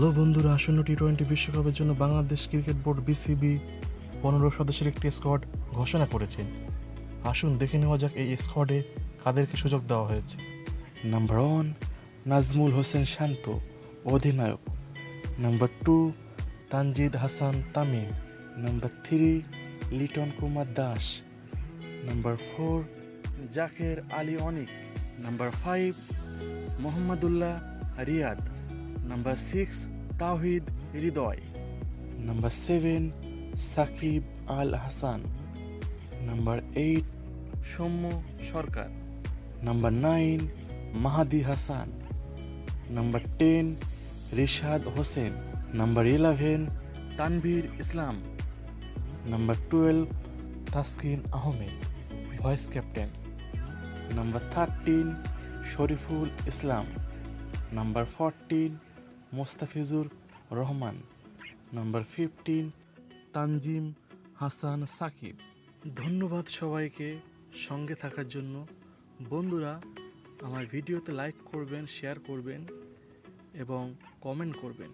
Hello বন্ধুরা, আসন্ন টি-20 বিশ্বকাপের জন্য বাংলাদেশ ক্রিকেট বোর্ড বিসিবি 15 সদস্যের একটি স্কোয়াড ঘোষণা করেছে। আসুন দেখে নেওয়া যাক এই স্কোয়াডে কাদেরকে সুযোগ দেওয়া হয়েছে। নাম্বার 1 নাজমুল হোসেন শান্ত, অধিনায়ক। Number 2 Tanzid Hasan Tamim. Number 3 Liton Kumar Das. Number 4 Jaker Ali Anik. Number 5 Mahmudullah Riyad. Number 6 Towhid Hridoy. Number 7 Shakib Al Hasan. Number 8 Soumya Sarkar. Number 9 Mahedi Hasan. Number 10 Rishad Hossain. Number 11 Tanvir Islam. Number 12 Taskin Ahmed, vice captain. Number 13 Shoriful Islam. Number 14 Mustafizur Rahman. Number 15 Tanzim Hasan Sakib. ধন্যবাদ সবাইকে সঙ্গে থাকার জন্য। বন্ধুরা, আমার ভিডিওতে লাইক করবেন, শেয়ার করবেন এবং কমেন্ট করবেন।